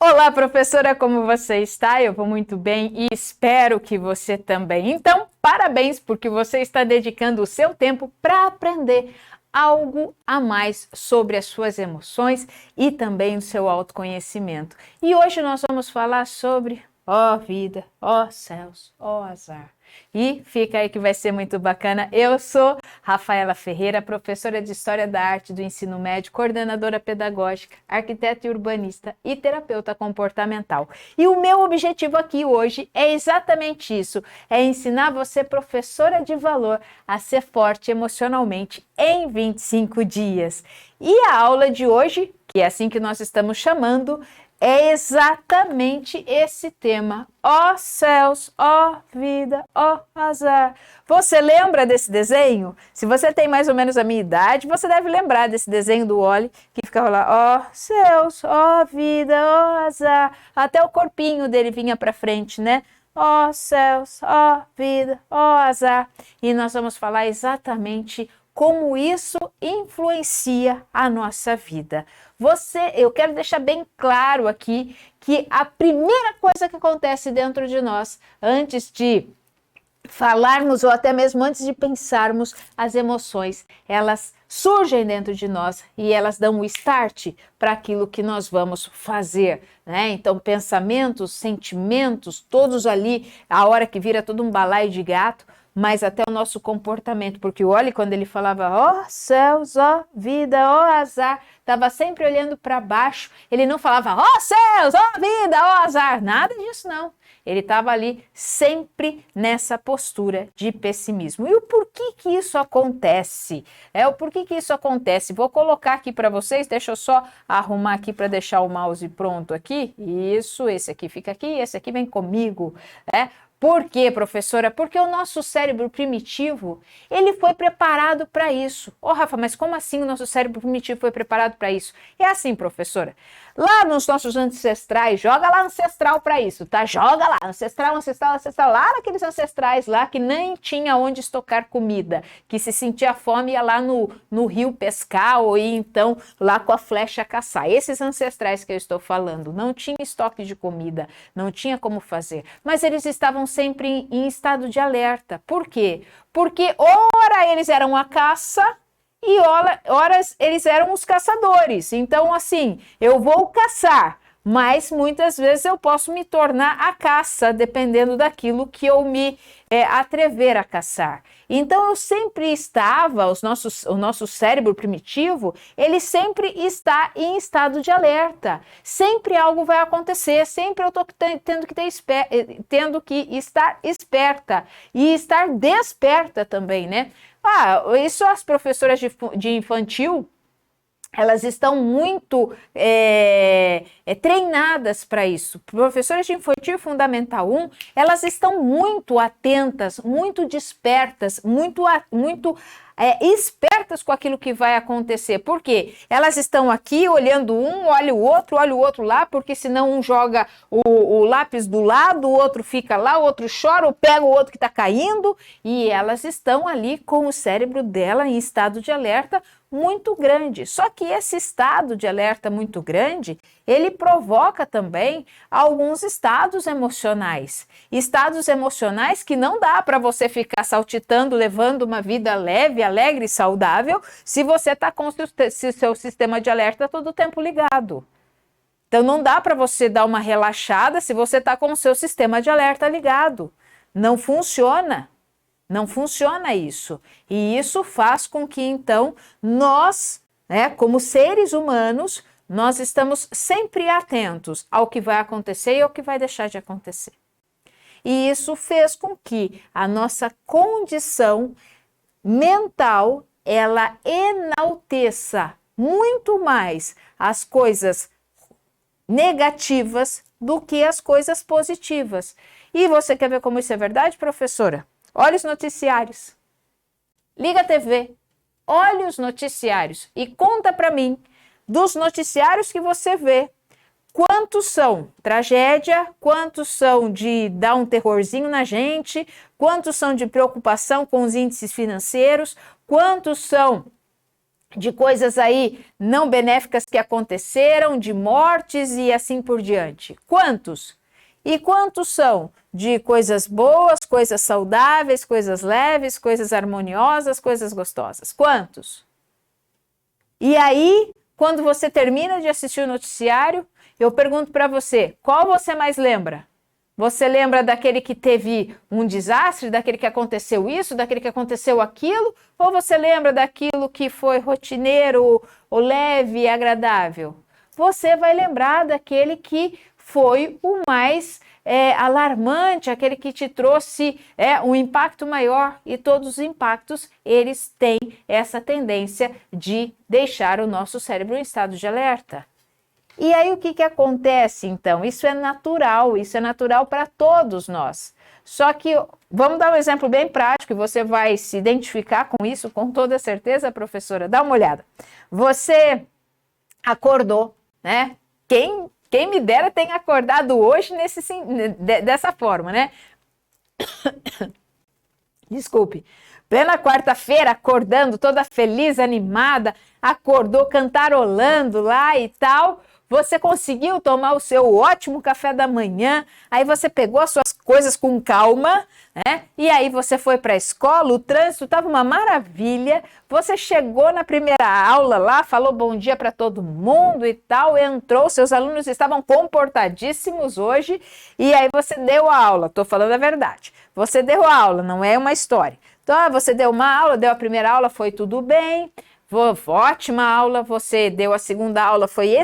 Olá, professora, como você está? Eu vou muito bem e espero que você também. Então, parabéns, porque você está dedicando o seu tempo para aprender algo a mais sobre as suas emoções e também o seu autoconhecimento. E hoje nós vamos falar sobre ó vida, ó céus, ó azar. E fica aí que vai ser muito bacana. Eu sou Rafaela Ferreira, professora de História da Arte do Ensino Médio, coordenadora pedagógica, arquiteta e urbanista e terapeuta comportamental. E o meu objetivo aqui hoje é exatamente isso, é ensinar você, professora de valor, a ser forte emocionalmente em 25 dias. E a aula de hoje, que é assim que nós estamos chamando, é exatamente esse tema. Ó céus, ó vida, ó azar. Você lembra desse desenho? Se você tem mais ou menos a minha idade, você deve lembrar desse desenho do Wall-E, que ficava lá, ó céus, ó vida, ó azar. Até o corpinho dele vinha para frente, né? Ó céus, ó vida, ó azar. E nós vamos falar exatamente como isso influencia a nossa vida. Eu quero deixar bem claro aqui que a primeira coisa que acontece dentro de nós, antes de falarmos ou até mesmo antes de pensarmos, as emoções, elas surgem dentro de nós e elas dão o start para aquilo que nós vamos fazer, né? Então, pensamentos, sentimentos, todos ali, a hora que vira todo um balaio de gato, mas até o nosso comportamento, porque olha, quando ele falava, ó céus, ó vida, ó azar, estava sempre olhando para baixo, ele não falava, ó céus, ó vida, ó azar, nada disso não. Ele estava ali sempre nessa postura de pessimismo. E o porquê que isso acontece? O porquê que isso acontece? Vou colocar aqui para vocês, deixa eu só arrumar aqui para deixar o mouse pronto aqui. Isso, esse aqui fica aqui, esse aqui vem comigo, né? Por quê, professora? Porque o nosso cérebro primitivo, ele foi preparado para isso. Ô, Rafa, mas como assim o nosso cérebro primitivo foi preparado para isso? É assim, professora. Lá nos nossos ancestrais, joga lá ancestral para isso, tá? Joga lá, ancestral, lá naqueles ancestrais lá que nem tinha onde estocar comida, que se sentia fome ia lá no rio pescar ou ia então lá com a flecha caçar. Esses ancestrais que eu estou falando, não tinha estoque de comida, não tinha como fazer, mas eles estavam sempre em estado de alerta. Por quê? Porque ora eles eram a caça e horas eles eram os caçadores. Então, assim, eu vou caçar, mas muitas vezes eu posso me tornar a caça, dependendo daquilo que eu me atrever a caçar. Então, eu sempre estava, o nosso cérebro primitivo, ele sempre está em estado de alerta. Sempre algo vai acontecer, sempre eu estou tendo que estar esperta e estar desperta também, né? Isso as professoras de infantil, elas estão muito treinadas para isso. Professoras de infantil fundamental 1, elas estão muito atentas, muito despertas, muito espertas com aquilo que vai acontecer. Por quê? Elas estão aqui olhando olha o outro lá, porque senão um joga o lápis do lado, o outro fica lá, o outro chora, ou pega o outro que está caindo, e elas estão ali com o cérebro dela em estado de alerta muito grande. Só que esse estado de alerta muito grande, ele provoca também alguns estados emocionais. Estados emocionais que não dá para você ficar saltitando, levando uma vida leve, alegre e saudável, se você está com o seu sistema de alerta todo o tempo ligado. Então não dá para você dar uma relaxada se você está com o seu sistema de alerta ligado. Não funciona. Não funciona isso. E isso faz com que, então, nós, como seres humanos, nós estamos sempre atentos ao que vai acontecer e ao que vai deixar de acontecer. E isso fez com que a nossa condição mental, ela enalteça muito mais as coisas negativas do que as coisas positivas. E você quer ver como isso é verdade, professora? Olha os noticiários, liga a TV, olha os noticiários e conta para mim, dos noticiários que você vê, quantos são tragédia, quantos são de dar um terrorzinho na gente, quantos são de preocupação com os índices financeiros, quantos são de coisas aí não benéficas que aconteceram, de mortes e assim por diante. Quantos? E quantos são de coisas boas, coisas saudáveis, coisas leves, coisas harmoniosas, coisas gostosas? Quantos? E aí, quando você termina de assistir o noticiário, eu pergunto para você, qual você mais lembra? Você lembra daquele que teve um desastre, daquele que aconteceu isso, daquele que aconteceu aquilo? Ou você lembra daquilo que foi rotineiro, ou leve e agradável? Você vai lembrar daquele que foi o mais alarmante, aquele que te trouxe um impacto maior. E todos os impactos, eles têm essa tendência de deixar o nosso cérebro em estado de alerta. E aí o que acontece então? Isso é natural para todos nós. Só que, vamos dar um exemplo bem prático, e você vai se identificar com isso com toda certeza, professora. Dá uma olhada. Você acordou, né? Quem me dera tem acordado hoje dessa forma, né? Desculpe. Plena quarta-feira, acordando, toda feliz, animada, acordou cantarolando lá e tal. Você conseguiu tomar o seu ótimo café da manhã, aí você pegou as suas coisas com calma, né? E aí você foi para a escola, o trânsito estava uma maravilha, você chegou na primeira aula lá, falou bom dia para todo mundo e tal, entrou, seus alunos estavam comportadíssimos hoje, e aí você deu a aula, estou falando a verdade, você deu a aula, não é uma história. Então, você deu uma aula, deu a primeira aula, foi tudo bem, ótima aula, você deu a segunda aula, foi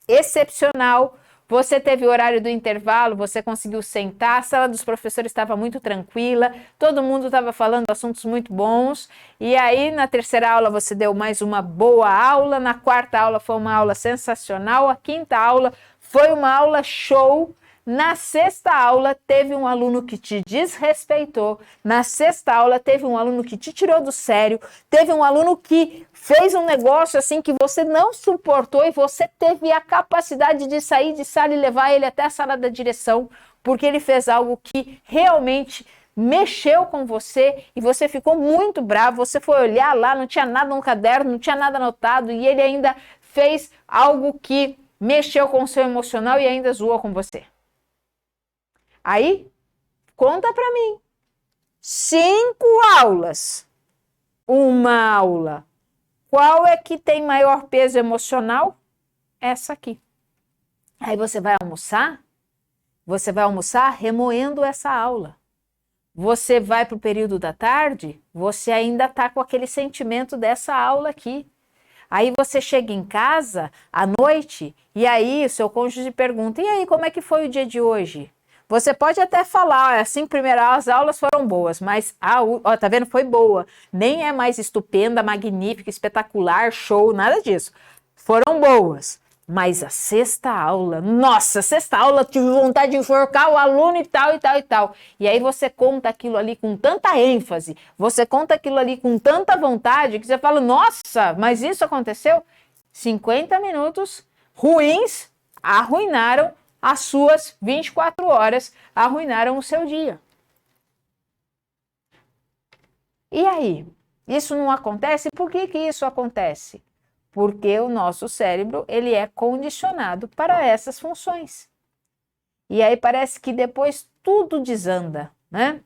excepcional, você teve o horário do intervalo, você conseguiu sentar, a sala dos professores estava muito tranquila, todo mundo estava falando assuntos muito bons, e aí na terceira aula você deu mais uma boa aula, na quarta aula foi uma aula sensacional, a quinta aula foi uma aula show. Na sexta aula, teve um aluno que te desrespeitou. Na sexta aula, teve um aluno que te tirou do sério. Teve um aluno que fez um negócio assim que você não suportou e você teve a capacidade de sair de sala e levar ele até a sala da direção, porque ele fez algo que realmente mexeu com você e você ficou muito bravo. Você foi olhar lá, não tinha nada no caderno, não tinha nada anotado e ele ainda fez algo que mexeu com o seu emocional e ainda zoou com você. Aí, conta para mim. 5 aulas. Uma aula. Qual é que tem maior peso emocional? Essa aqui. Aí você vai almoçar? Você vai almoçar remoendo essa aula. Você vai para o período da tarde? Você ainda está com aquele sentimento dessa aula aqui. Aí você chega em casa à noite e aí o seu cônjuge pergunta: e aí, como é que foi o dia de hoje? Você pode até falar, assim, primeiro, as aulas foram boas, mas tá vendo? Foi boa. Nem é mais estupenda, magnífica, espetacular, show, nada disso. Foram boas. Mas a sexta aula, nossa, sexta aula, tive vontade de enforcar o aluno e tal, e tal, e tal. E aí você conta aquilo ali com tanta ênfase, você conta aquilo ali com tanta vontade, que você fala, nossa, mas isso aconteceu? 50 minutos ruins arruinaram as suas 24 horas, arruinaram o seu dia. E aí? Isso não acontece? Por que isso acontece? Porque o nosso cérebro, ele é condicionado para essas funções. E aí parece que depois tudo desanda, né?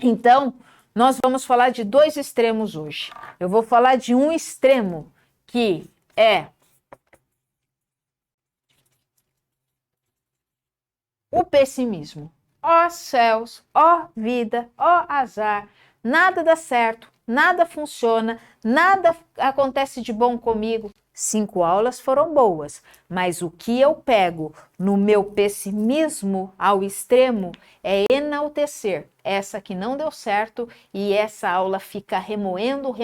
Então, nós vamos falar de 2 extremos hoje. Eu vou falar de um extremo que é o pessimismo. Ó céus, ó vida, ó azar, nada dá certo, nada funciona, nada acontece de bom comigo. 5 aulas foram boas, mas o que eu pego no meu pessimismo ao extremo é enaltecer essa que não deu certo e essa aula fica remoendo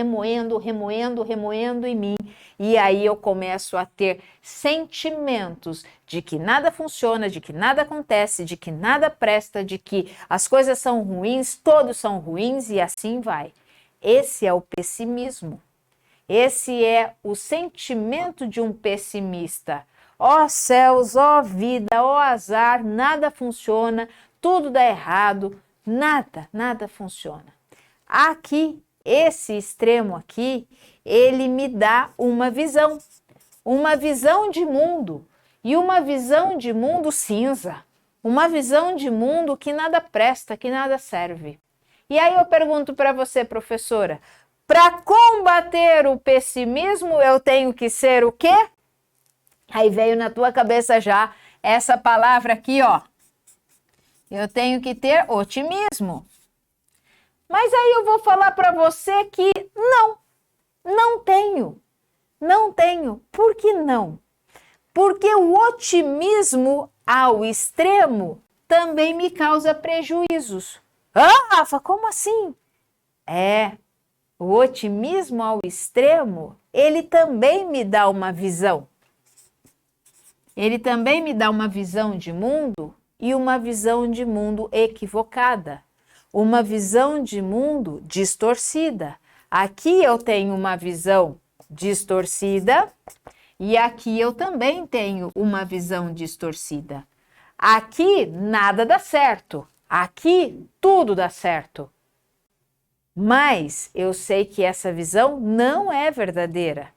em mim. E aí eu começo a ter sentimentos de que nada funciona, de que nada acontece, de que nada presta, de que as coisas são ruins, todos são ruins e assim vai. Esse é o pessimismo. Esse é o sentimento de um pessimista. Ó céus, ó vida, ó azar, nada funciona, tudo dá errado, nada funciona. Aqui esse extremo aqui, ele me dá uma visão de mundo, e uma visão de mundo cinza, uma visão de mundo que nada presta, que nada serve. E aí eu pergunto para você, professora, para combater o pessimismo eu tenho que ser o quê? Aí veio na tua cabeça já essa palavra aqui, ó. Eu tenho que ter otimismo. Mas aí eu vou falar para você que não tenho. Não tenho. Por que não? Porque o otimismo ao extremo também me causa prejuízos. Ah, Rafa, como assim? O otimismo ao extremo, ele também me dá uma visão. Ele também me dá uma visão de mundo e uma visão de mundo equivocada. Uma visão de mundo distorcida. Aqui eu tenho uma visão distorcida e aqui eu também tenho uma visão distorcida. Aqui nada dá certo, aqui tudo dá certo. Mas eu sei que essa visão não é verdadeira.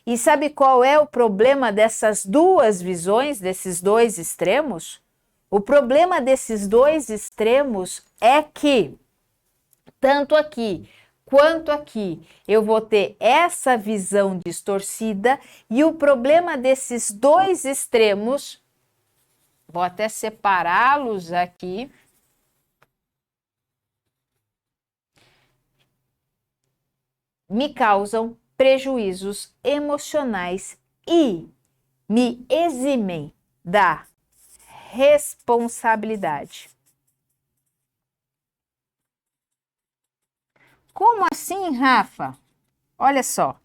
E sabe qual é o problema dessas duas visões, desses dois extremos? O problema desses dois extremos é que, tanto aqui quanto aqui, eu vou ter essa visão distorcida, e o problema desses dois extremos, vou até separá-los aqui, me causam prejuízos emocionais e me eximem da responsabilidade. Como assim, Rafa? Olha só,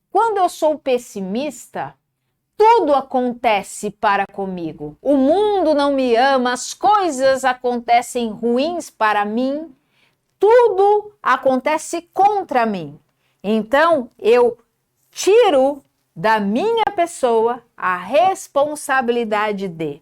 quando eu sou pessimista, tudo acontece para comigo. O mundo não me ama, as coisas acontecem ruins para mim, tudo acontece contra mim. Então, eu tiro da minha pessoa a responsabilidade de.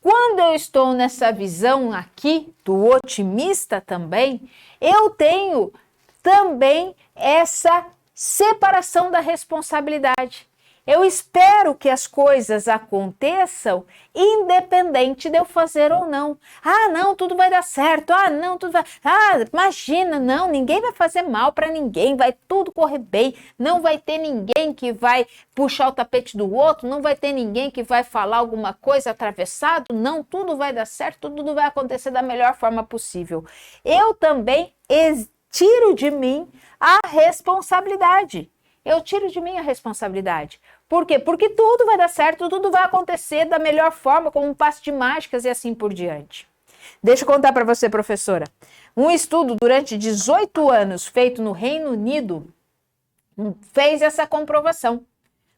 Quando eu estou nessa visão aqui do otimista também, eu tenho também essa separação da responsabilidade. Eu espero que as coisas aconteçam independente de eu fazer ou não. Ah, não, tudo vai dar certo. Ah, não, tudo vai... Ah, imagina, não, ninguém vai fazer mal para ninguém, vai tudo correr bem. Não vai ter ninguém que vai puxar o tapete do outro, não vai ter ninguém que vai falar alguma coisa atravessado. Não, tudo vai dar certo, tudo vai acontecer da melhor forma possível. Eu também tiro de mim a responsabilidade. Eu tiro de mim a responsabilidade. Por quê? Porque tudo vai dar certo, tudo vai acontecer da melhor forma, como um passe de mágicas e assim por diante. Deixa eu contar para você, professora. Um estudo durante 18 anos feito no Reino Unido fez essa comprovação.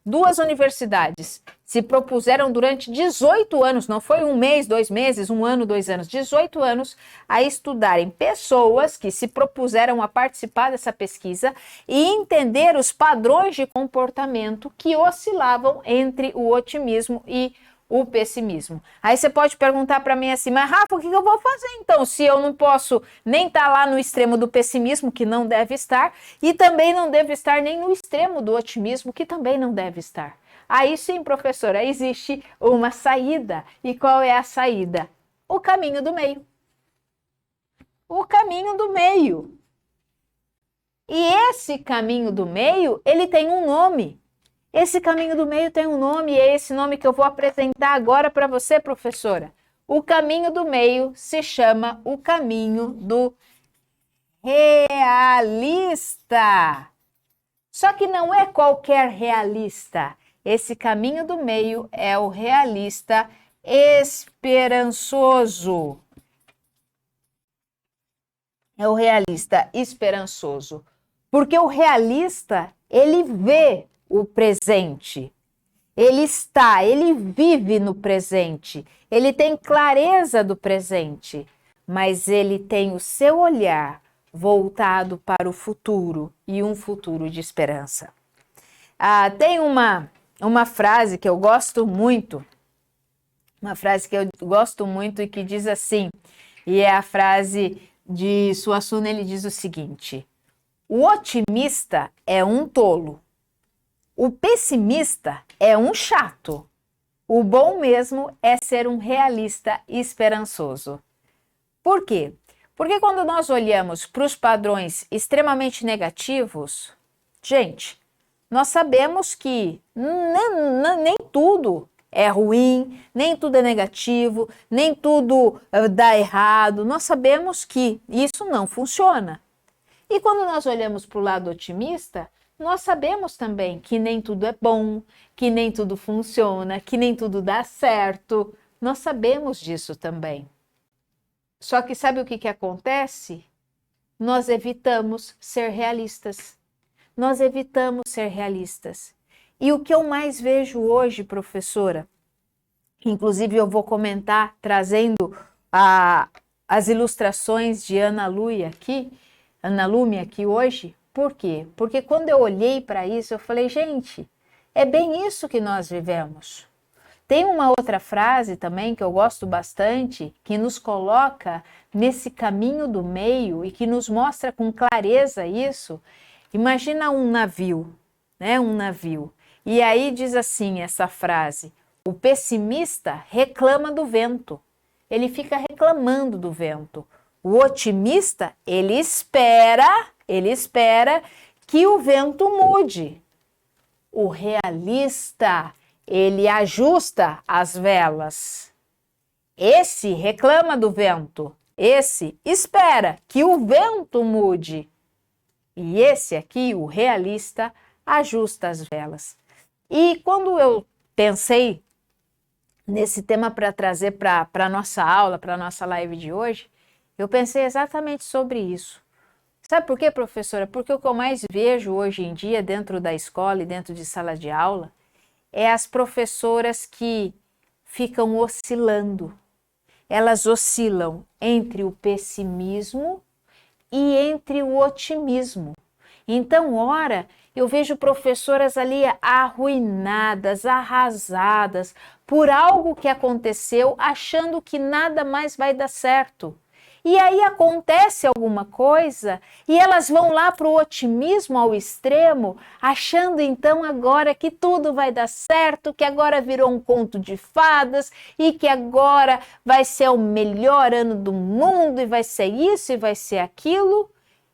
2 universidades se propuseram durante 18 anos, não foi 1 mês, 2 meses, 1 ano, 2 anos, 18 anos, a estudarem pessoas que se propuseram a participar dessa pesquisa e entender os padrões de comportamento que oscilavam entre o otimismo e o pessimismo. Aí você pode perguntar para mim assim, mas Rafa, o que eu vou fazer então, se eu não posso nem estar lá no extremo do pessimismo, que não deve estar, e também não deve estar nem no extremo do otimismo, que também não deve estar. Aí sim, professora, existe uma saída. E qual é a saída? O caminho do meio. O caminho do meio. E esse caminho do meio, ele tem um nome. Esse caminho do meio tem um nome, e é esse nome que eu vou apresentar agora para você, professora. O caminho do meio se chama o caminho do realista. Só que não é qualquer realista. Esse caminho do meio é o realista esperançoso. É o realista esperançoso. Porque o realista, ele vê o presente. Ele vive no presente. Ele tem clareza do presente. Mas ele tem o seu olhar voltado para o futuro e um futuro de esperança. Tem uma frase que eu gosto muito, e que diz assim, e é a frase de Suassuna, ele diz o seguinte: O otimista é um tolo. O pessimista é um chato. O bom mesmo é ser um realista esperançoso. Por quê? Porque quando nós olhamos para os padrões extremamente negativos, gente, nós sabemos que nem tudo é ruim, nem tudo é negativo, nem tudo dá errado. Nós sabemos que isso não funciona. E quando nós olhamos para o lado otimista, nós sabemos também que nem tudo é bom, que nem tudo funciona, que nem tudo dá certo. Nós sabemos disso também. Só que sabe o que acontece? Nós evitamos ser realistas. Nós evitamos ser realistas. E o que eu mais vejo hoje, professora, inclusive eu vou comentar trazendo as ilustrações de Ana Lume aqui hoje. Por quê? Porque quando eu olhei para isso, eu falei, gente, é bem isso que nós vivemos. Tem uma outra frase também que eu gosto bastante, que nos coloca nesse caminho do meio e que nos mostra com clareza isso. Imagina um navio, né? Um navio. E aí diz assim essa frase: o pessimista reclama do vento. Ele fica reclamando do vento. O otimista, ele espera que o vento mude. O realista, ele ajusta as velas. Esse reclama do vento. Esse espera que o vento mude. E esse aqui, o realista, ajusta as velas. E quando eu pensei nesse tema para trazer para a nossa aula, para a nossa live de hoje, eu pensei exatamente sobre isso. Sabe por quê, professora? Porque o que eu mais vejo hoje em dia dentro da escola e dentro de sala de aula é as professoras que ficam oscilando. Elas oscilam entre o pessimismo e entre o otimismo. Então, ora, eu vejo professoras ali arruinadas, arrasadas por algo que aconteceu, achando que nada mais vai dar certo. E aí acontece alguma coisa e elas vão lá para o otimismo ao extremo, achando então agora que tudo vai dar certo, que agora virou um conto de fadas e que agora vai ser o melhor ano do mundo e vai ser isso e vai ser aquilo.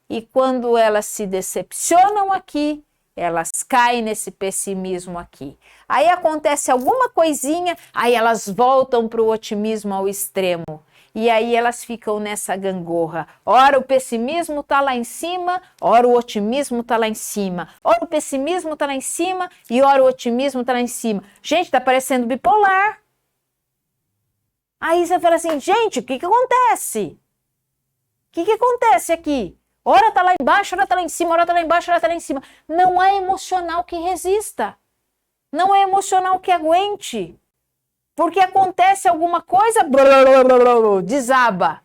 E quando elas se decepcionam aqui, elas caem nesse pessimismo aqui. Aí acontece alguma coisinha, aí elas voltam para o otimismo ao extremo. E aí elas ficam nessa gangorra. Ora o pessimismo está lá em cima, ora o otimismo está lá em cima. Ora o pessimismo está lá em cima e ora o otimismo está lá em cima. Gente, está parecendo bipolar. Aí você fala assim, gente, o que acontece? O que acontece aqui? Ora está lá embaixo, ora está lá em cima, ora está lá embaixo, ora está lá em cima. Não há emocional que resista. Não é emocional que aguente. Porque acontece alguma coisa, desaba.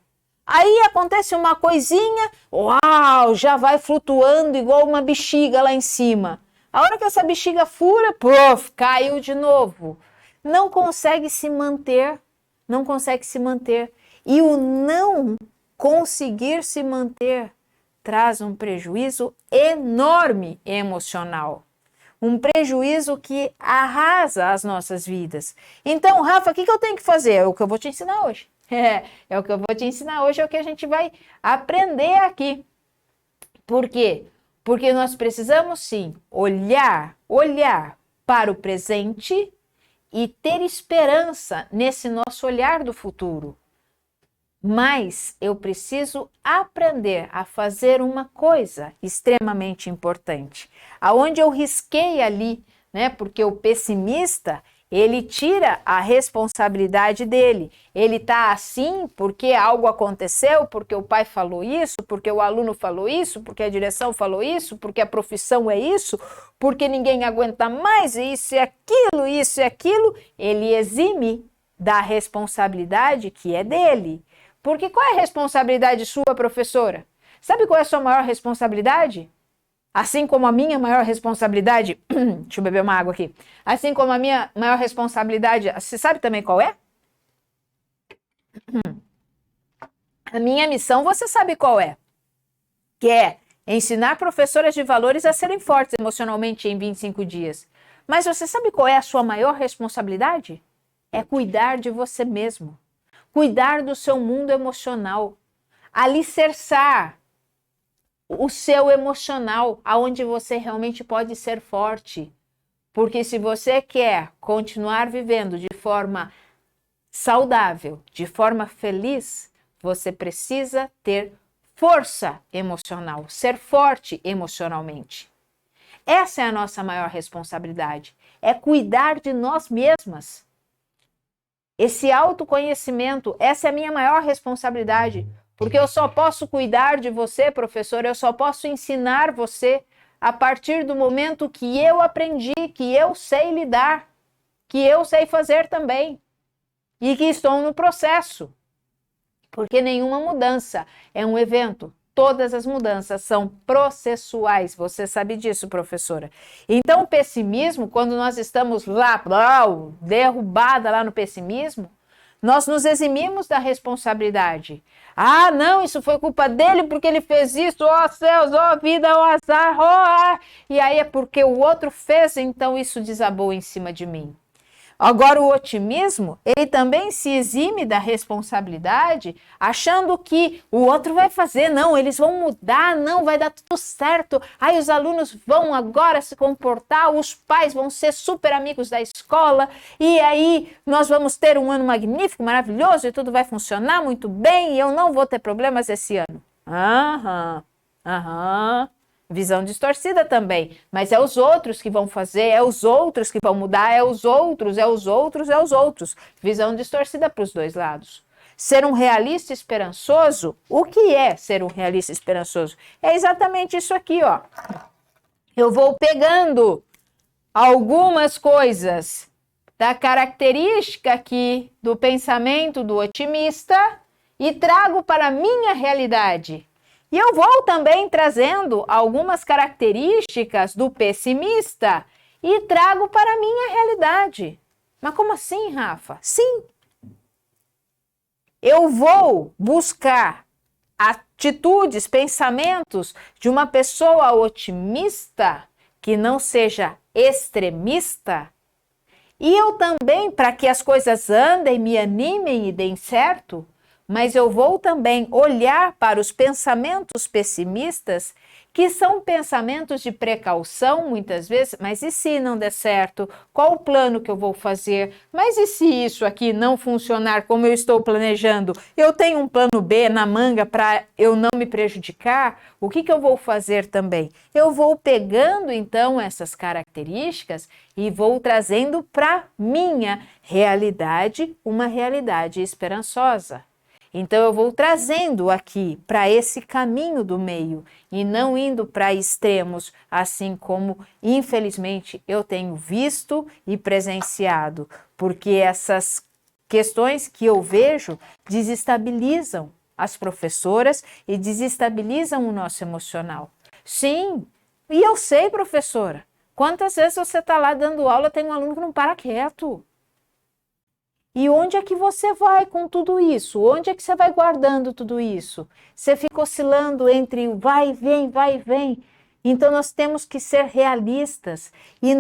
Aí acontece uma coisinha, uau, já vai flutuando igual uma bexiga lá em cima. A hora que essa bexiga fura, puff, caiu de novo. Não consegue se manter, não consegue se manter. E o não conseguir se manter traz um prejuízo enorme emocional. Um prejuízo que arrasa as nossas vidas. Então, Rafa, o que eu tenho que fazer? É o que eu vou te ensinar hoje. É o que eu vou te ensinar hoje, é o que a gente vai aprender aqui. Por quê? Porque nós precisamos, sim, olhar para o presente e ter esperança nesse nosso olhar do futuro. Mas eu preciso aprender a fazer uma coisa extremamente importante. Aonde eu risquei ali, né? Porque o pessimista, ele tira a responsabilidade dele. Ele tá assim porque algo aconteceu, porque o pai falou isso, porque o aluno falou isso, porque a direção falou isso, porque a profissão é isso, porque ninguém aguenta mais, isso e aquilo. Ele exime da responsabilidade que é dele. Porque qual é a responsabilidade sua, professora? Sabe qual é a sua maior responsabilidade? Assim como a minha maior responsabilidade... Deixa eu beber uma água aqui. Assim como a minha maior responsabilidade... Você sabe também qual é? A minha missão, você sabe qual é? Que é Ensinar professoras de valores a serem fortes emocionalmente em 25 dias. Mas você sabe qual é a sua maior responsabilidade? É cuidar de você mesmo. Cuidar do seu mundo emocional. Alicerçar o seu emocional, aonde você realmente pode ser forte. Porque se você quer continuar vivendo de forma saudável, de forma feliz, você precisa ter força emocional, ser forte emocionalmente. Essa é a nossa maior responsabilidade, é cuidar de nós mesmas. Esse autoconhecimento, essa é a minha maior responsabilidade, porque eu só posso cuidar de você, professor, eu só posso ensinar você a partir do momento que eu aprendi, que eu sei lidar, que eu sei fazer também e que estou no processo. Porque nenhuma mudança é um evento. Todas as mudanças são processuais. Você sabe disso, professora. Então, o pessimismo, quando nós estamos lá, derrubada lá no pessimismo, nós nos eximimos da responsabilidade. Ah, não, isso foi culpa dele porque ele fez isso, ó céus, ó vida, ó azar, ó ar. E aí é porque o outro fez, então isso desabou em cima de mim. Agora, o otimismo, ele também se exime da responsabilidade, achando que o outro vai fazer, não, eles vão mudar, não, vai dar tudo certo. Aí os alunos vão agora se comportar, os pais vão ser super amigos da escola, e aí nós vamos ter um ano magnífico, maravilhoso, e tudo vai funcionar muito bem, e eu não vou ter problemas esse ano. Visão distorcida também, mas é os outros que vão fazer, é os outros que vão mudar, é os outros. Visão distorcida para os dois lados. Ser um realista esperançoso, o que é ser um realista esperançoso? É exatamente isso aqui, ó. Eu vou pegando algumas coisas da característica aqui do pensamento do otimista e trago para a minha realidade. E eu vou também trazendo algumas características do pessimista e trago para a minha realidade. Mas como assim, Rafa? Sim. Eu vou buscar atitudes, pensamentos de uma pessoa otimista que não seja extremista. E eu também, para que as coisas andem, me animem e deem certo, mas eu vou também olhar para os pensamentos pessimistas, que são pensamentos de precaução, muitas vezes, mas e se não der certo? Qual o plano que eu vou fazer? Mas e se isso aqui não funcionar como eu estou planejando? Eu tenho um plano B na manga para eu não me prejudicar? O que eu vou fazer também? Eu vou pegando, então, essas características e vou trazendo para minha realidade uma realidade esperançosa. Então, eu vou trazendo aqui para esse caminho do meio e não indo para extremos, assim como, infelizmente, eu tenho visto e presenciado, porque essas questões que eu vejo desestabilizam as professoras e desestabilizam o nosso emocional. Sim, e eu sei, professora, quantas vezes você está lá dando aula, tem um aluno que não para quieto. E onde é que você vai com tudo isso? Onde é que você vai guardando tudo isso? Você fica oscilando entre o vai e vem, vai e vem. Então nós temos que ser realistas. E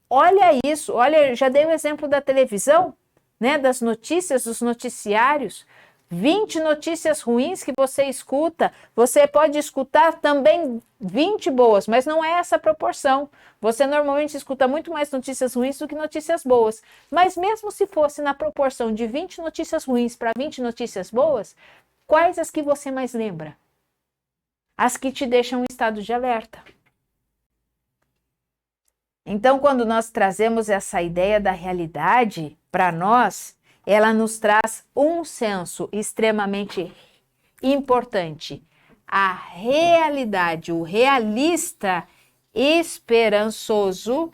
olha isso, olha, já dei o exemplo da televisão, né, das notícias, dos noticiários. 20 notícias ruins que você escuta, você pode escutar também 20 boas, mas não é essa a proporção. Você normalmente escuta muito mais notícias ruins do que notícias boas. Mas mesmo se fosse na proporção de 20 notícias ruins para 20 notícias boas, quais as que você mais lembra? As que te deixam em estado de alerta. Então, quando nós trazemos essa ideia da realidade para nós, ela nos traz um senso extremamente importante. A realidade, o realista esperançoso,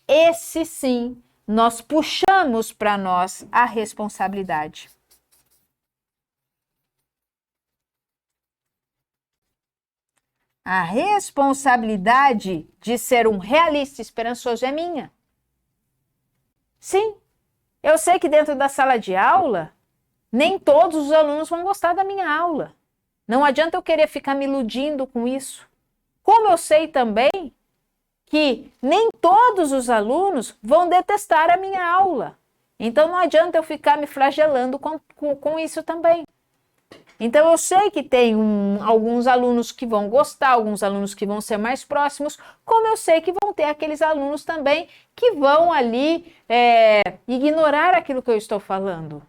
esse sim, nós puxamos para nós a responsabilidade. A responsabilidade de ser um realista esperançoso é minha. Sim. Eu sei que dentro da sala de aula, nem todos os alunos vão gostar da minha aula. Não adianta eu querer ficar me iludindo com isso. Como eu sei também que nem todos os alunos vão detestar a minha aula. Então não adianta eu ficar me flagelando com isso também. Então eu sei que tem alguns alunos que vão gostar, alguns alunos que vão ser mais próximos, como eu sei que vão ter aqueles alunos também que vão ali ignorar aquilo que eu estou falando.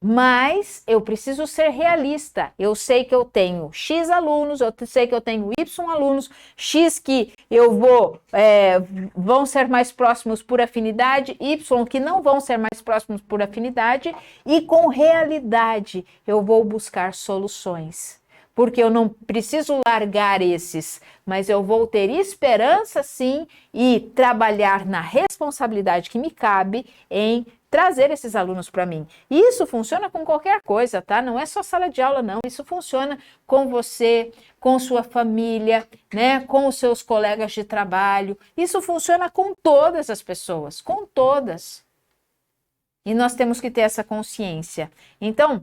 Mas eu preciso ser realista. Eu sei que eu tenho X alunos, eu sei que eu tenho Y alunos, X que vão ser mais próximos por afinidade, Y que não vão ser mais próximos por afinidade, e com realidade eu vou buscar soluções. Porque eu não preciso largar esses, mas eu vou ter esperança sim e trabalhar na responsabilidade que me cabe em trazer esses alunos para mim. E isso funciona com qualquer coisa, tá? Não é só sala de aula, não. Isso funciona com você, com sua família, né? Com os seus colegas de trabalho. Isso funciona com todas as pessoas, com todas. E nós temos que ter essa consciência. Então,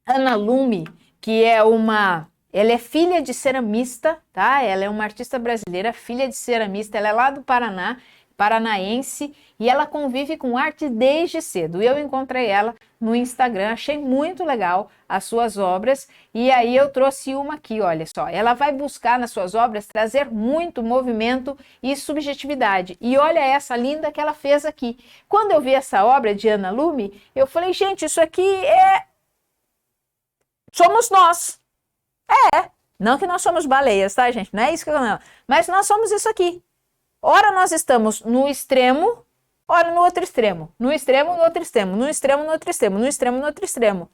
Ana Lume, que ela é filha de ceramista, tá? Ela é uma artista brasileira, filha de ceramista, ela é lá do Paraná, paranaense, e ela convive com arte desde cedo. Eu encontrei ela no Instagram, achei muito legal as suas obras, e aí eu trouxe uma aqui, olha só. Ela vai buscar nas suas obras trazer muito movimento e subjetividade. E olha essa linda que ela fez aqui. Quando eu vi essa obra de Ana Lume, eu falei, gente, isso aqui somos nós. Não que nós somos baleias, tá, gente? Não é isso que eu não. Mas nós somos isso aqui. Ora nós estamos no extremo, ora no outro extremo. No extremo, no outro extremo. No extremo, no outro extremo. No extremo, no outro extremo.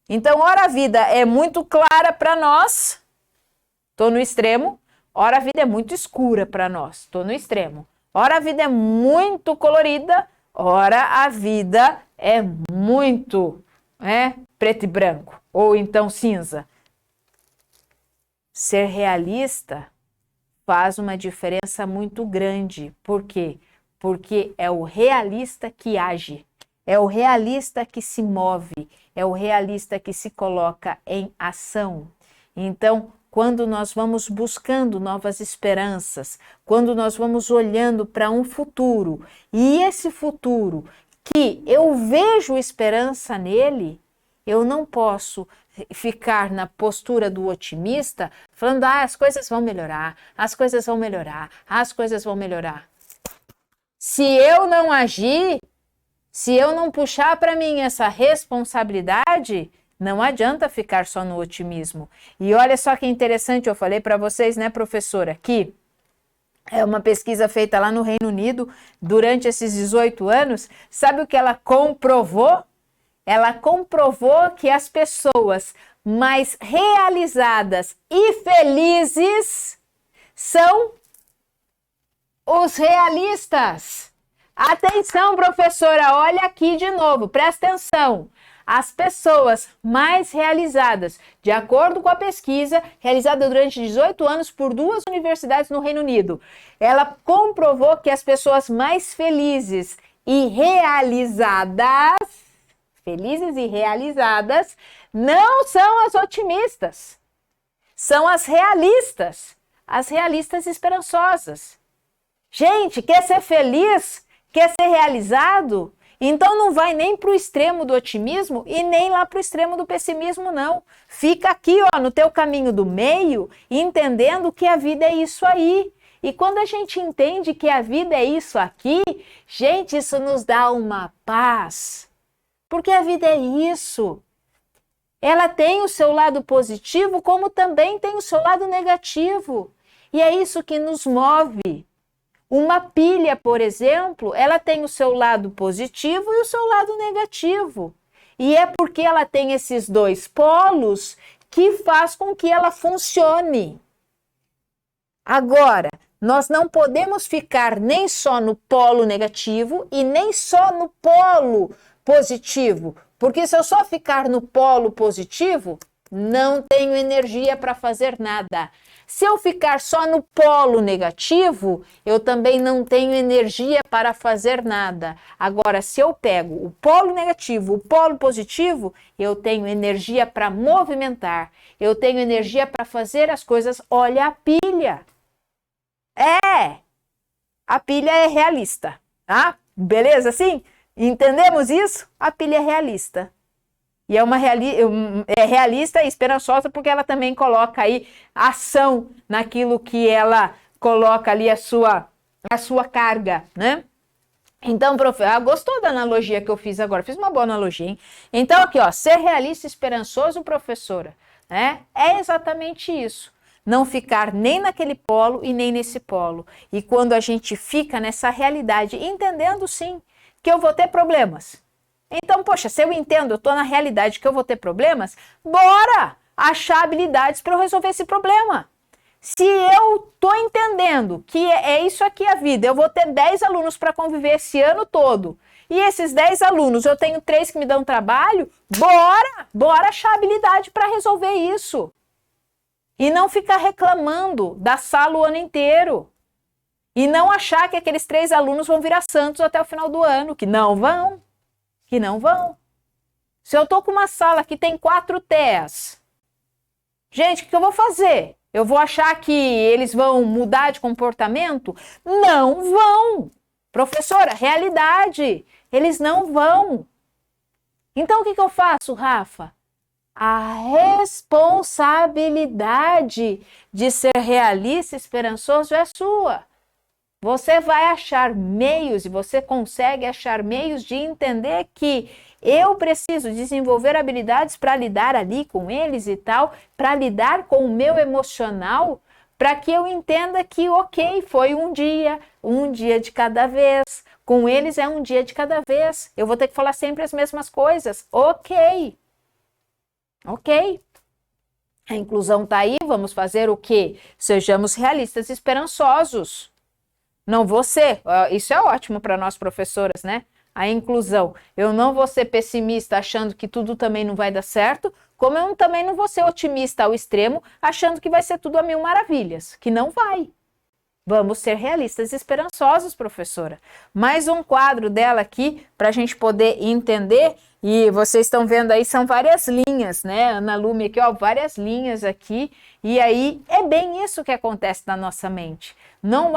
Então, ora a vida é muito clara para nós, estou no extremo. Ora a vida é muito escura para nós, estou no extremo. Ora a vida é muito colorida, ora a vida é muito preto e branco, ou então cinza. Ser realista faz uma diferença muito grande. Por quê? Porque é o realista que age, é o realista que se move, é o realista que se coloca em ação. Então, quando nós vamos buscando novas esperanças, quando nós vamos olhando para um futuro, e esse futuro que eu vejo esperança nele, eu não posso ficar na postura do otimista, falando, as coisas vão melhorar, as coisas vão melhorar, as coisas vão melhorar. Se eu não agir, se eu não puxar para mim essa responsabilidade, não adianta ficar só no otimismo. E olha só que interessante, eu falei para vocês, né, professora, que é uma pesquisa feita lá no Reino Unido durante esses 18 anos. Sabe o que ela comprovou? Ela comprovou que as pessoas mais realizadas e felizes são os realistas. Atenção, professora, olha aqui de novo, presta atenção. As pessoas mais realizadas, de acordo com a pesquisa realizada durante 18 anos por 2 universidades no Reino Unido, ela comprovou que as pessoas mais felizes e realizadas não são as otimistas, são as realistas esperançosas. Gente, quer ser feliz? Quer ser realizado? Então não vai nem para o extremo do otimismo e nem lá para o extremo do pessimismo, não. Fica aqui, no teu caminho do meio, entendendo que a vida é isso aí. E quando a gente entende que a vida é isso aqui, gente, isso nos dá uma paz. Porque a vida é isso. Ela tem o seu lado positivo, como também tem o seu lado negativo. E é isso que nos move. Uma pilha, por exemplo, ela tem o seu lado positivo e o seu lado negativo. E é porque ela tem esses dois polos que faz com que ela funcione. Agora, nós não podemos ficar nem só no polo negativo e nem só no polo positivo, porque se eu só ficar no polo positivo, não tenho energia para fazer nada. Se eu ficar só no polo negativo, eu também não tenho energia para fazer nada. Agora, se eu pego o polo negativo, o polo positivo, eu tenho energia para movimentar, eu tenho energia para fazer as coisas. Olha a pilha. A pilha é realista, tá? Beleza, assim? Entendemos isso? A pilha é realista. E é realista e esperançosa porque ela também coloca aí ação naquilo que ela coloca ali a sua carga, né? Então, gostou da analogia que eu fiz agora? Fiz uma boa analogia, hein? Então, aqui, ó, ser realista e esperançoso, professora, né? É exatamente isso. Não ficar nem naquele polo e nem nesse polo. E quando a gente fica nessa realidade, entendendo sim que eu vou ter problemas. Então, poxa, se eu entendo, eu tô na realidade que eu vou ter problemas, bora achar habilidades para eu resolver esse problema. Se eu tô entendendo que é isso aqui a vida, eu vou ter 10 alunos para conviver esse ano todo, e esses 10 alunos eu tenho 3 que me dão trabalho, bora achar habilidade para resolver isso. E não ficar reclamando da sala o ano inteiro. E não achar que aqueles 3 alunos vão virar santos até o final do ano, que não vão. Se eu tô com uma sala que tem 4 TEAs, gente, o que eu vou fazer? Eu vou achar que eles vão mudar de comportamento? Não vão. Professora, realidade, eles não vão. Então o que eu faço, Rafa? A responsabilidade de ser realista e esperançoso é sua. Você vai achar meios e você consegue achar meios de entender que eu preciso desenvolver habilidades para lidar ali com eles e tal, para lidar com o meu emocional, para que eu entenda que, ok, foi um dia de cada vez. Com eles é um dia de cada vez. Eu vou ter que falar sempre as mesmas coisas. Ok. A inclusão está aí, vamos fazer o quê? Sejamos realistas e esperançosos. Não vou ser, isso é ótimo para nós professoras, né? A inclusão. Eu não vou ser pessimista achando que tudo também não vai dar certo, como eu também não vou ser otimista ao extremo achando que vai ser tudo a mil maravilhas, que não vai. Vamos ser realistas e esperançosos, professora. Mais um quadro dela aqui para a gente poder entender. E vocês estão vendo aí, são várias linhas, né? Ana Lume aqui, ó, várias linhas aqui. E aí é bem isso que acontece na nossa mente. Não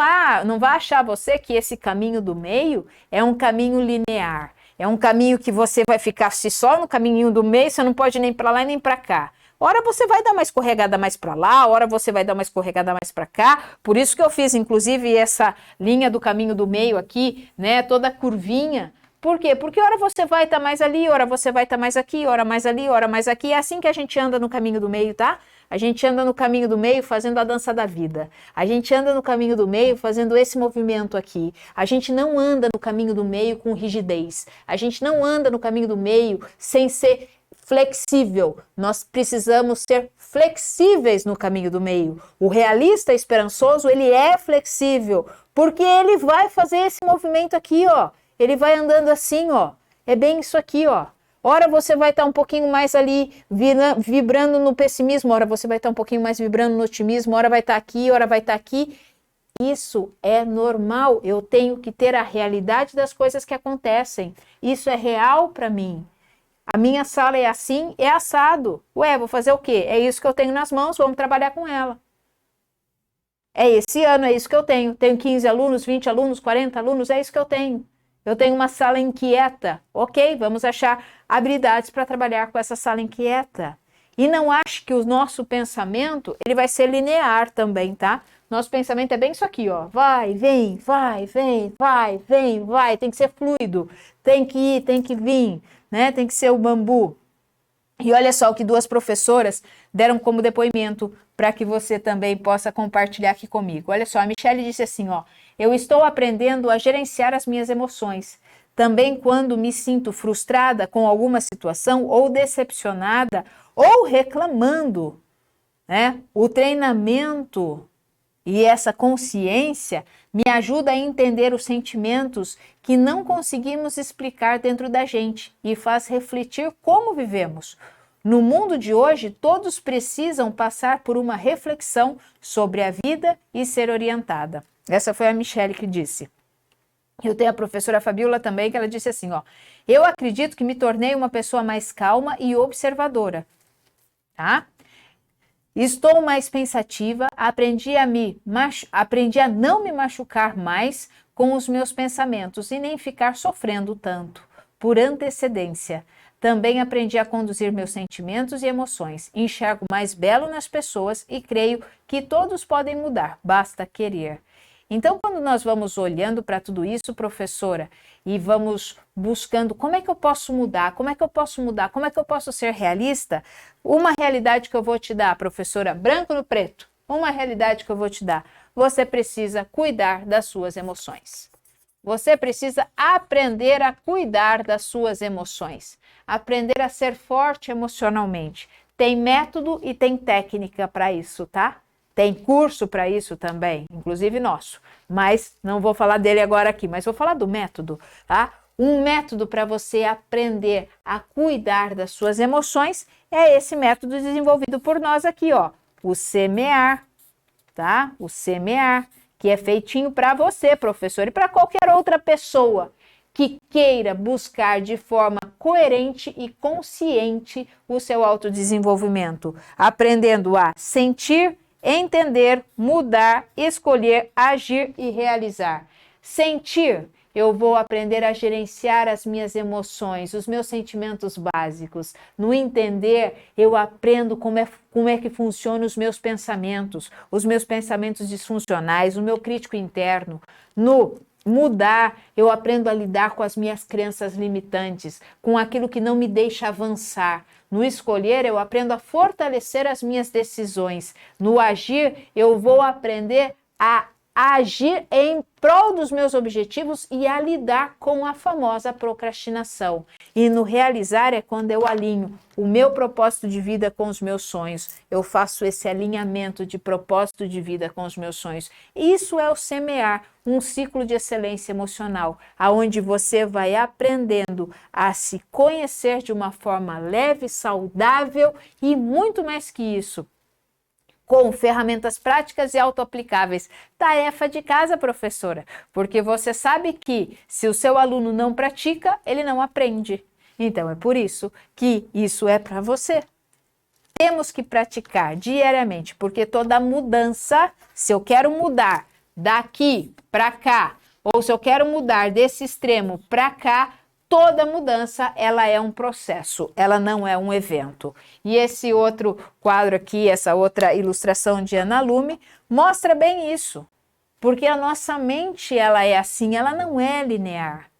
vai achar você que esse caminho do meio é um caminho linear. É um caminho que você vai ficar se só no caminho do meio, você não pode nem para lá nem para cá. Ora você vai dar uma escorregada mais para lá, ora você vai dar uma escorregada mais para cá. Por isso que eu fiz, inclusive, essa linha do caminho do meio aqui, né? Toda curvinha. Por quê? Porque ora você vai estar mais ali, ora você vai estar mais aqui, ora mais ali, ora mais aqui. É assim que a gente anda no caminho do meio, tá? A gente anda no caminho do meio fazendo a dança da vida. A gente anda no caminho do meio fazendo esse movimento aqui. A gente não anda no caminho do meio com rigidez. A gente não anda no caminho do meio sem ser flexível. Nós precisamos ser flexíveis no caminho do meio. O realista esperançoso, ele é flexível, porque ele vai fazer esse movimento aqui, ó. Ele vai andando assim, ó. É bem isso aqui, ó. Ora você vai estar um pouquinho mais ali vibrando no pessimismo, ora você vai estar um pouquinho mais vibrando no otimismo, ora vai estar aqui, ora vai estar aqui. Isso é normal. Eu tenho que ter a realidade das coisas que acontecem. Isso é real para mim. A minha sala é assim, é assado. Ué, vou fazer o quê? É isso que eu tenho nas mãos, vamos trabalhar com ela. É esse ano, é isso que eu tenho. Tenho 15 alunos, 20 alunos, 40 alunos, é isso que eu tenho. Eu tenho uma sala inquieta. Ok, vamos achar habilidades para trabalhar com essa sala inquieta. E não ache que o nosso pensamento, ele vai ser linear também, tá? Nosso pensamento é bem isso aqui, ó. Vai, vem, vai, vem, vai, vem, vai. Tem que ser fluido, tem que ir, tem que vir, né? Tem que ser o bambu. E olha só o que 2 professoras deram como depoimento para que você também possa compartilhar aqui comigo. Olha só, a Michelle disse assim, ó. Eu estou aprendendo a gerenciar as minhas emoções. Também quando me sinto frustrada com alguma situação ou decepcionada ou reclamando, né? O treinamento e essa consciência me ajuda a entender os sentimentos que não conseguimos explicar dentro da gente e faz refletir como vivemos. No mundo de hoje, todos precisam passar por uma reflexão sobre a vida e ser orientada. Essa foi a Michele que disse. Eu tenho a professora Fabiola também, que ela disse assim, ó, eu acredito que me tornei uma pessoa mais calma e observadora, tá? Estou mais pensativa, aprendi a não me machucar mais com os meus pensamentos e nem ficar sofrendo tanto, por antecedência. Também aprendi a conduzir meus sentimentos e emoções, enxergo mais belo nas pessoas e creio que todos podem mudar, basta querer. Então, quando nós vamos olhando para tudo isso, professora, e vamos buscando como é que eu posso mudar, como é que eu posso mudar, como é que eu posso ser realista, uma realidade que eu vou te dar, professora, branco no preto, uma realidade que eu vou te dar, você precisa cuidar das suas emoções. Você precisa aprender a cuidar das suas emoções, aprender a ser forte emocionalmente. Tem método e tem técnica para isso, tá? Tem curso para isso também, inclusive nosso, mas não vou falar dele agora aqui, mas vou falar do método, tá? Um método para você aprender a cuidar das suas emoções é esse método desenvolvido por nós aqui, ó, o semear, tá? O semear, que é feitinho para você, professor, e para qualquer outra pessoa que queira buscar de forma coerente e consciente o seu autodesenvolvimento, aprendendo a sentir, entender, mudar, escolher, agir e realizar. Sentir, eu vou aprender a gerenciar as minhas emoções, os meus sentimentos básicos. No entender, eu aprendo como é que funcionam os meus pensamentos disfuncionais, o meu crítico interno. No mudar, eu aprendo a lidar com as minhas crenças limitantes, com aquilo que não me deixa avançar. No escolher, eu aprendo a fortalecer as minhas decisões. No agir, eu vou aprender a agir em prol dos meus objetivos e a lidar com a famosa procrastinação. E no realizar é quando eu alinho o meu propósito de vida com os meus sonhos. Eu faço esse alinhamento de propósito de vida com os meus sonhos. Isso é o semear, um ciclo de excelência emocional, aonde você vai aprendendo a se conhecer de uma forma leve, saudável e muito mais que isso, com ferramentas práticas e autoaplicáveis. Tarefa de casa, professora, porque você sabe que se o seu aluno não pratica, ele não aprende. Então é por isso que isso é para você. Temos que praticar diariamente, porque toda mudança, se eu quero mudar daqui para cá, ou se eu quero mudar desse extremo para cá, toda mudança, ela é um processo, ela não é um evento. E esse outro quadro aqui, essa outra ilustração de Ana Lume, mostra bem isso. Porque a nossa mente, ela é assim, ela não é linear.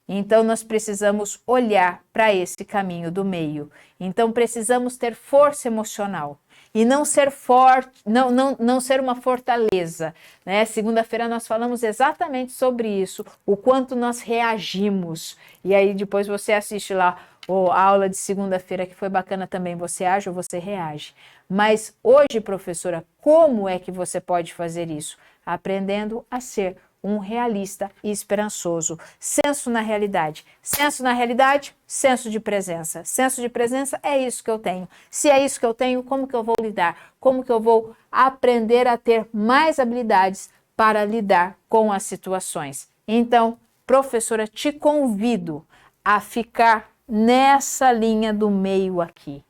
Então, nós precisamos olhar para esse caminho do meio. Então, precisamos ter força emocional. E não ser forte, não ser uma fortaleza, né? Segunda-feira nós falamos exatamente sobre isso, o quanto nós reagimos. E aí depois você assiste lá a aula de segunda-feira, que foi bacana também, você age ou você reage. Mas hoje, professora, como é que você pode fazer isso? Aprendendo a ser um realista e esperançoso. Senso na realidade. Senso na realidade, senso de presença. Senso de presença é isso que eu tenho. Se é isso que eu tenho, como que eu vou lidar? Como que eu vou aprender a ter mais habilidades para lidar com as situações? Então, professora, te convido a ficar nessa linha do meio aqui.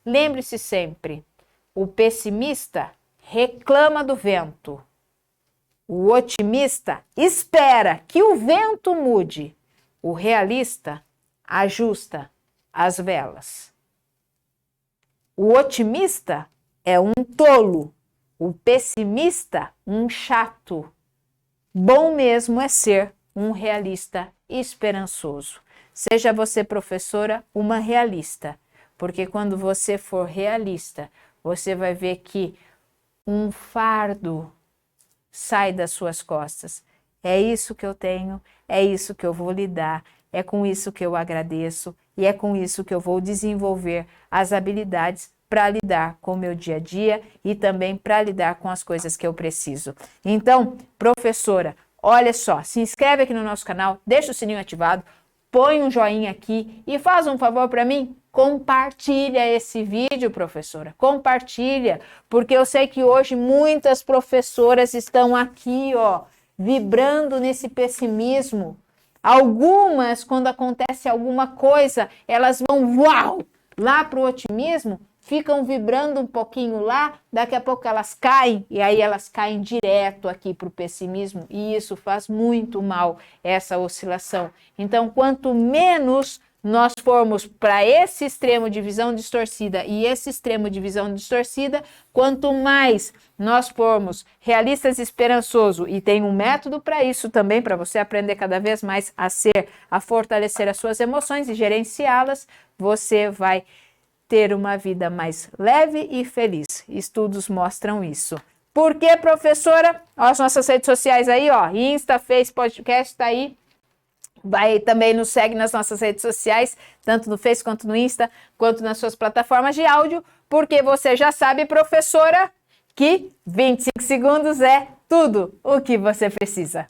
Lembre-se sempre, o pessimista reclama do vento. O otimista espera que o vento mude. O realista ajusta as velas. O otimista é um tolo. O pessimista, um chato. Bom mesmo é ser um realista esperançoso. Seja você, professora, uma realista. Porque quando você for realista, você vai ver que um fardo sai das suas costas. É isso que eu tenho, é isso que eu vou lidar, é com isso que eu agradeço e é com isso que eu vou desenvolver as habilidades para lidar com o meu dia a dia e também para lidar com as coisas que eu preciso. Então, professora, olha só, se inscreve aqui no nosso canal, deixa o sininho ativado, põe um joinha aqui e faz um favor para mim, Compartilha esse vídeo, professora, compartilha, porque eu sei que hoje muitas professoras estão aqui, ó, vibrando nesse pessimismo. Algumas, quando acontece alguma coisa, elas vão, uau, lá para o otimismo, ficam vibrando um pouquinho lá, daqui a pouco elas caem, e aí elas caem direto aqui para o pessimismo, e isso faz muito mal, essa oscilação. Então, quanto menos nós formos para esse extremo de visão distorcida e esse extremo de visão distorcida, quanto mais nós formos realistas e esperançoso, e tem um método para isso também, para você aprender cada vez mais a fortalecer as suas emoções e gerenciá-las, você vai ter uma vida mais leve e feliz. Estudos mostram isso. Por que, professora? Ó, as nossas redes sociais aí, ó, Insta, Face, podcast, tá aí. Vai também nos segue nas nossas redes sociais, tanto no Face quanto no Insta, quanto nas suas plataformas de áudio, porque você já sabe, professora, que 25 segundos é tudo o que você precisa.